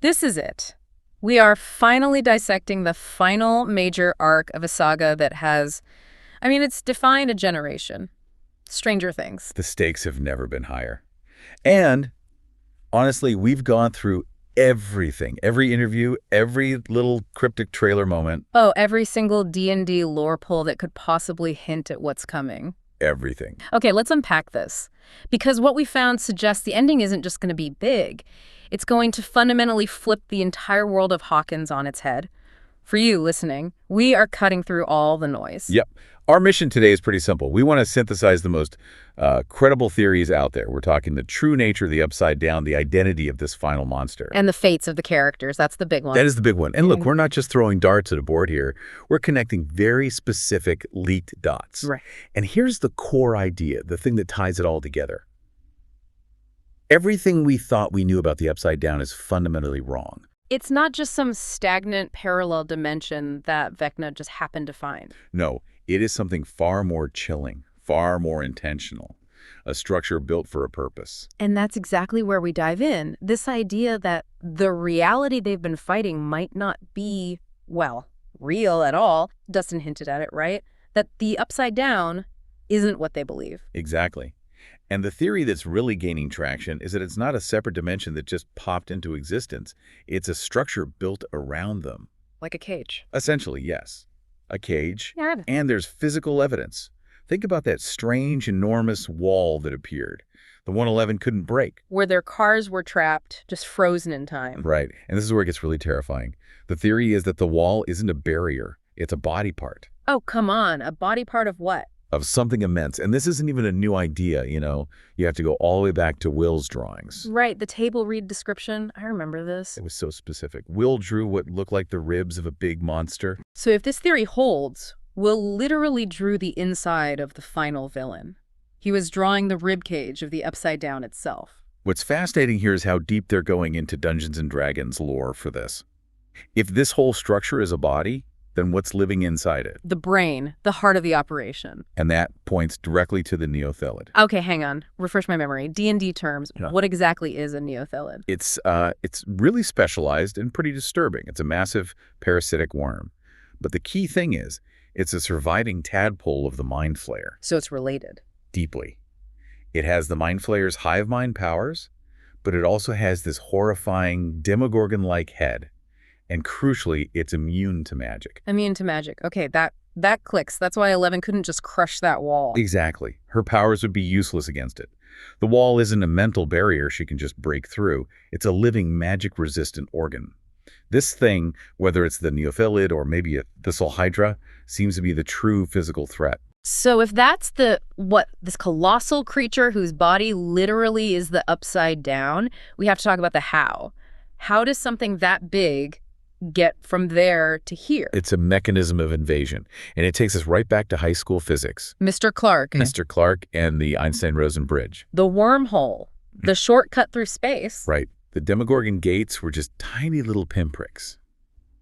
This is it. We are finally dissecting the final major arc of a saga that has, it's defined a generation. Stranger Things. The stakes have never been higher. And honestly, we've gone through everything, every interview, every little cryptic trailer moment. Oh, every single D&D lore pull that could possibly hint at what's coming. Everything. Okay, let's unpack this. Because what we found suggests the ending isn't just going to be big. It's going to fundamentally flip the entire world of Hawkins on its head. For you listening, we are cutting through all the noise. Yep. Our mission today is pretty simple. We want to synthesize the most credible theories out there. We're talking the true nature of the Upside Down, the identity of this final monster. And the fates of the characters. That's the big one. That is the big one. And look, we're not just throwing darts at a board here. We're connecting very specific leaked dots. Right. And here's the core idea, the thing that ties it all together. Everything we thought we knew about the Upside Down is fundamentally wrong. It's not just some stagnant parallel dimension that Vecna just happened to find. No, it is something far more chilling, far more intentional, a structure built for a purpose. And that's exactly where we dive in. This idea that the reality they've been fighting might not be, real at all. Dustin hinted at it, right? That the Upside Down isn't what they believe. Exactly. And the theory that's really gaining traction is that it's not a separate dimension that just popped into existence. It's a structure built around them. Like a cage. Essentially, yes. A cage. Yeah. And there's physical evidence. Think about that strange, enormous wall that appeared. The 111 couldn't break. Where their cars were trapped, just frozen in time. Right. And this is where it gets really terrifying. The theory is that the wall isn't a barrier. It's a body part. Oh, come on. A body part of what? Of something immense. And this isn't even a new idea, You have to go all the way back to Will's drawings. Right, the table read description. I remember this. It was so specific. Will drew what looked like the ribs of a big monster. So if this theory holds, Will literally drew the inside of the final villain. He was drawing the ribcage of the Upside Down itself. What's fascinating here is how deep they're going into Dungeons & Dragons lore for this. If this whole structure is a body, then what's living inside it? The brain, the heart of the operation. And that points directly to the Neothelid. Okay, hang on. Refresh my memory. D&D terms. Yeah. What exactly is a Neothelid? It's really specialized and pretty disturbing. It's a massive parasitic worm. But the key thing is, it's a surviving tadpole of the Mind Flayer. So it's related. Deeply. It has the Mind Flayer's hive mind powers, but it also has this horrifying Demogorgon-like head. And crucially, it's immune to magic. Immune to magic. Okay, that clicks. That's why 11 couldn't just crush that wall. Exactly. Her powers would be useless against it. The wall isn't a mental barrier she can just break through. It's a living magic-resistant organ. This thing, whether it's the Neothelid or maybe a Thessalhydra, seems to be the true physical threat. So if that's this colossal creature whose body literally is the Upside Down, we have to talk about the how. How does something that big get from there to here? It's a mechanism of invasion, and it takes us right back to high school physics. Mr. Clark. Mr. Clark and the Einstein-Rosen bridge. The wormhole, the shortcut through space. Right. The Demogorgon gates were just tiny little pinpricks.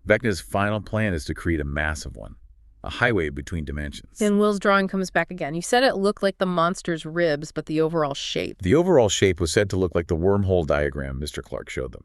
Vecna's final plan is to create a massive one, a highway between dimensions. Then Will's drawing comes back again. You said it looked like the monster's ribs, but the overall shape. The overall shape was said to look like the wormhole diagram Mr. Clark showed them.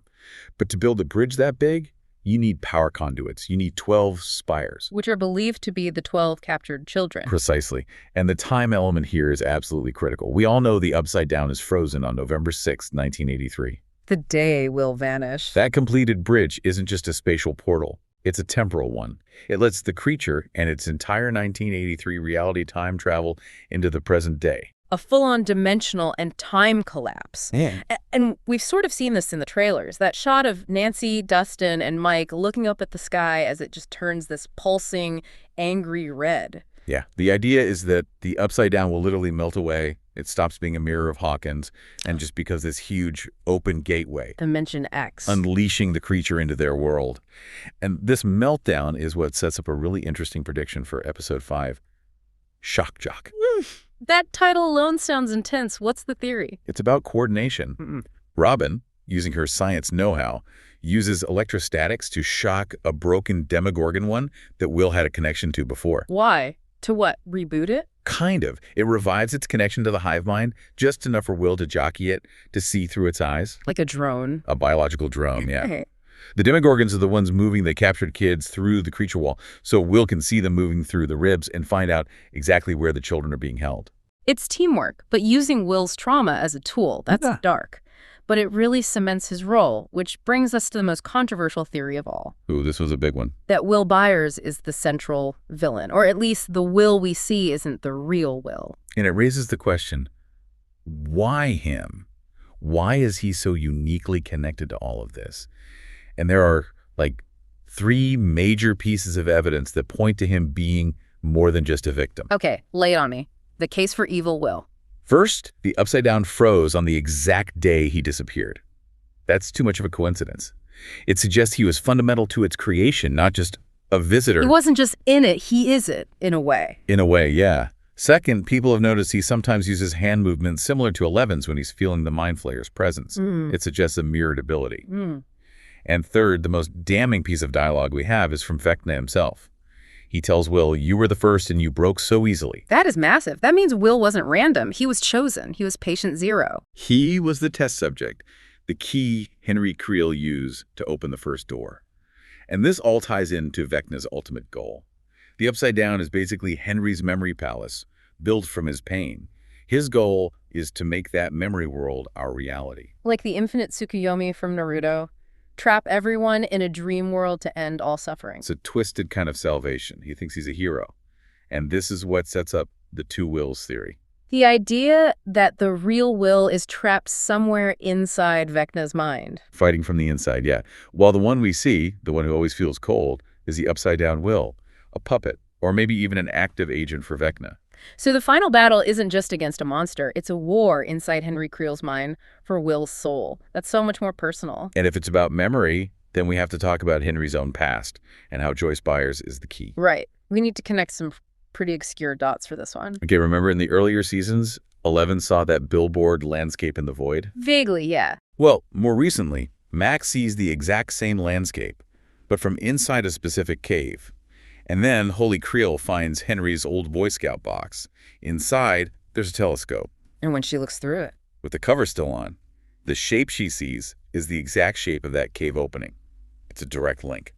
But to build a bridge that big, you need power conduits. You need 12 spires. Which are believed to be the 12 captured children. Precisely. And the time element here is absolutely critical. We all know the Upside Down is frozen on November 6, 1983. The day will vanish. That completed bridge isn't just a spatial portal. It's a temporal one. It lets the creature and its entire 1983 reality time travel into the present day. A full-on dimensional and time collapse. Yeah. And we've sort of seen this in the trailers. That shot of Nancy, Dustin, and Mike looking up at the sky as it just turns this pulsing, angry red. Yeah. The idea is that the Upside Down will literally melt away. It stops being a mirror of Hawkins and just becomes this huge open gateway. Dimension X. Unleashing the creature into their world. And this meltdown is what sets up a really interesting prediction for Episode 5. Shock Jock. That title alone sounds intense. What's the theory? It's about coordination. Robin, using her science know-how, uses electrostatics to shock a broken Demogorgon one that Will had a connection to before. Why? To what? Reboot it? Kind of. It revives its connection to the hive mind, just enough for Will to jockey it, to see through its eyes. Like a drone. A biological drone, yeah. Okay. The Demogorgons are the ones moving the captured kids through the creature wall, so Will can see them moving through the ribs and find out exactly where the children are being held. It's teamwork, but using Will's trauma as a tool. That's Yeah. dark. But it really cements his role, which brings us to the most controversial theory of all. Ooh, this was a big one. That Will Byers is the central villain, or at least the Will we see isn't the real Will. And it raises the question, why him? Why is he so uniquely connected to all of this? And there are, like, 3 major pieces of evidence that point to him being more than just a victim. Okay, lay it on me. The case for evil Will. First, the Upside Down froze on the exact day he disappeared. That's too much of a coincidence. It suggests he was fundamental to its creation, not just a visitor. He wasn't just in it, he is it, in a way. In a way, yeah. Second, people have noticed he sometimes uses hand movements similar to Eleven's when he's feeling the Mind Flayer's presence. It suggests a mirrored ability. And third, the most damning piece of dialogue we have is from Vecna himself. He tells Will, "You were the first and you broke so easily." That is massive. That means Will wasn't random. He was chosen. He was patient zero. He was the test subject, the key Henry Creel used to open the first door. And this all ties into Vecna's ultimate goal. The Upside Down is basically Henry's memory palace, built from his pain. His goal is to make that memory world our reality. Like the infinite Tsukuyomi from Naruto. Trap everyone in a dream world to end all suffering. It's a twisted kind of salvation. He thinks he's a hero. And this is what sets up the two wills theory. The idea that the real Will is trapped somewhere inside Vecna's mind. Fighting from the inside, yeah. While the one we see, the one who always feels cold, is the Upside Down Will, a puppet, or maybe even an active agent for Vecna. So the final battle isn't just against a monster, it's a war inside Henry Creel's mind for Will's soul. That's so much more personal. And if it's about memory, then we have to talk about Henry's own past and how Joyce Byers is the key. Right. We need to connect some pretty obscure dots for this one. Okay, remember in the earlier seasons, 11 saw that billboard landscape in the void? Vaguely, yeah. Well, more recently, Max sees the exact same landscape, but from inside a specific cave. And then Holy Creel finds Henry's old Boy Scout box. Inside, there's a telescope. And when she looks through it. With the cover still on, the shape she sees is the exact shape of that cave opening. It's a direct link.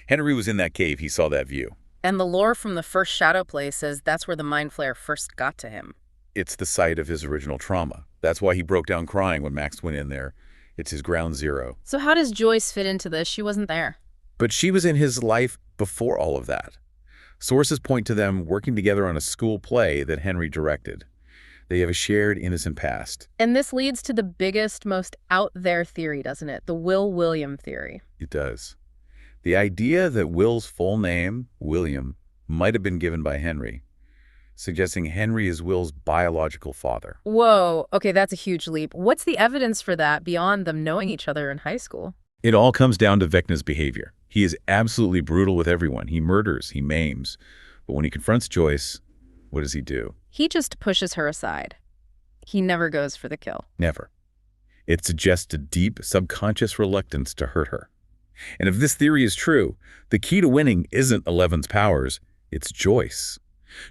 Henry was in that cave, he saw that view. And the lore from the first Shadow Play says that's where the Mind Flayer first got to him. It's the site of his original trauma. That's why he broke down crying when Max went in there. It's his ground zero. So how does Joyce fit into this? She wasn't there. But she was in his life before all of that. Sources point to them working together on a school play that Henry directed. They have a shared innocent past. And this leads to the biggest, most out there theory, doesn't it? The Will William theory. It does. The idea that Will's full name, William, might have been given by Henry, suggesting Henry is Will's biological father. Whoa, okay, that's a huge leap. What's the evidence for that beyond them knowing each other in high school? It all comes down to Vecna's behavior. He is absolutely brutal with everyone. He murders, he maims. But when he confronts Joyce, what does he do? He just pushes her aside. He never goes for the kill. Never. It suggests a deep, subconscious reluctance to hurt her. And if this theory is true, the key to winning isn't 11's powers, it's Joyce.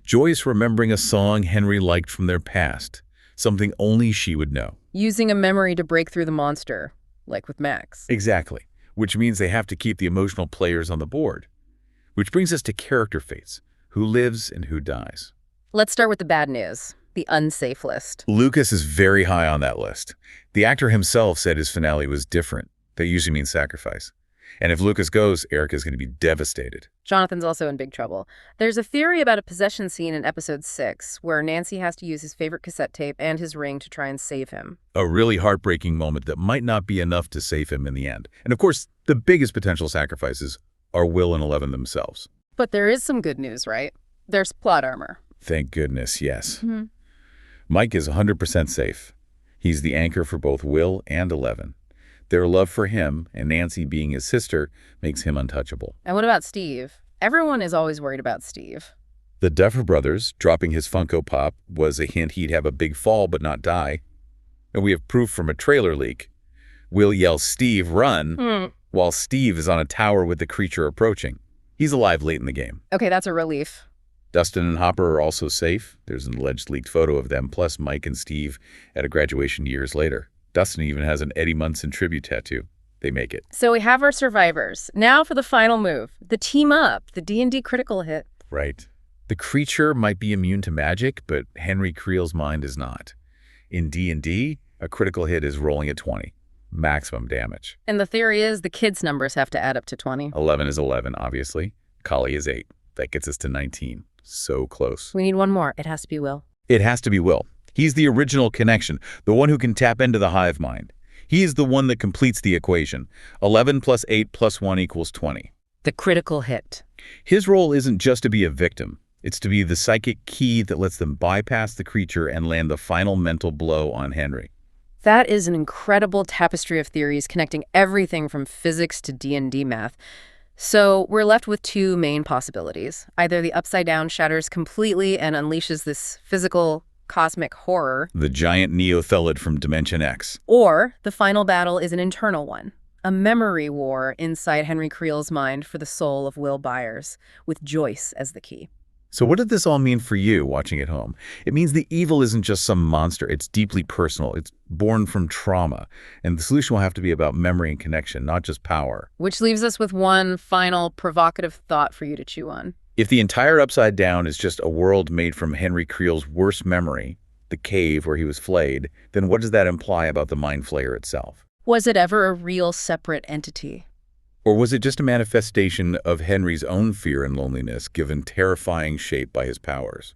Joyce remembering a song Henry liked from their past, something only she would know. Using a memory to break through the monster, like with Max. Exactly, which means they have to keep the emotional players on the board. Which brings us to character fates, who lives and who dies. Let's start with the bad news, the unsafe list. Lucas is very high on that list. The actor himself said his finale was different. That usually means sacrifice. And if Lucas goes, Erica's going to be devastated. Jonathan's also in big trouble. There's a theory about a possession scene in episode 6 where Nancy has to use his favorite cassette tape and his ring to try and save him. A really heartbreaking moment that might not be enough to save him in the end. And of course, the biggest potential sacrifices are Will and 11 themselves. But there is some good news, right? There's plot armor. Thank goodness, yes. Mike is 100% safe. He's the anchor for both Will and 11. Their love for him, and Nancy being his sister, makes him untouchable. And what about Steve? Everyone is always worried about Steve. The Duffer Brothers dropping his Funko Pop was a hint he'd have a big fall but not die. And we have proof from a trailer leak. Will yells, "Steve, run," while Steve is on a tower with the creature approaching. He's alive late in the game. Okay, that's a relief. Dustin and Hopper are also safe. There's an alleged leaked photo of them, plus Mike and Steve at a graduation years later. Dustin even has an Eddie Munson tribute tattoo. they make it. So we have our survivors. Now for the final move, the team up, the D&D critical hit. Right. The creature might be immune to magic, but Henry Creel's mind is not. In D&D, a critical hit is rolling at 20. Maximum damage. And the theory is the kids' numbers have to add up to 20. 11 is 11, obviously. Kali is 8. That gets us to 19. So close. We need one more. It has to be Will. It has to be Will. He's the original connection, the one who can tap into the hive mind. He is the one that completes the equation. 11 plus 8 plus 1 equals 20. The critical hit. His role isn't just to be a victim. It's to be the psychic key that lets them bypass the creature and land the final mental blow on Henry. That is an incredible tapestry of theories connecting everything from physics to D&D math. So we're left with two main possibilities. Either the Upside Down shatters completely and unleashes this physical, cosmic horror. The giant Neothelid from Dimension X. Or the final battle is an internal one. A memory war inside Henry Creel's mind for the soul of Will Byers, with Joyce as the key. So what did this all mean for you watching at home? It means the evil isn't just some monster. It's deeply personal. It's born from trauma. And the solution will have to be about memory and connection, not just power. Which leaves us with one final provocative thought for you to chew on. If the entire Upside Down is just a world made from Henry Creel's worst memory, the cave where he was flayed, then what does that imply about the Mind Flayer itself? Was it ever a real separate entity? Or was it just a manifestation of Henry's own fear and loneliness given terrifying shape by his powers?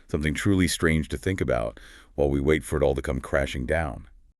Something truly strange to think about while we wait for it all to come crashing down.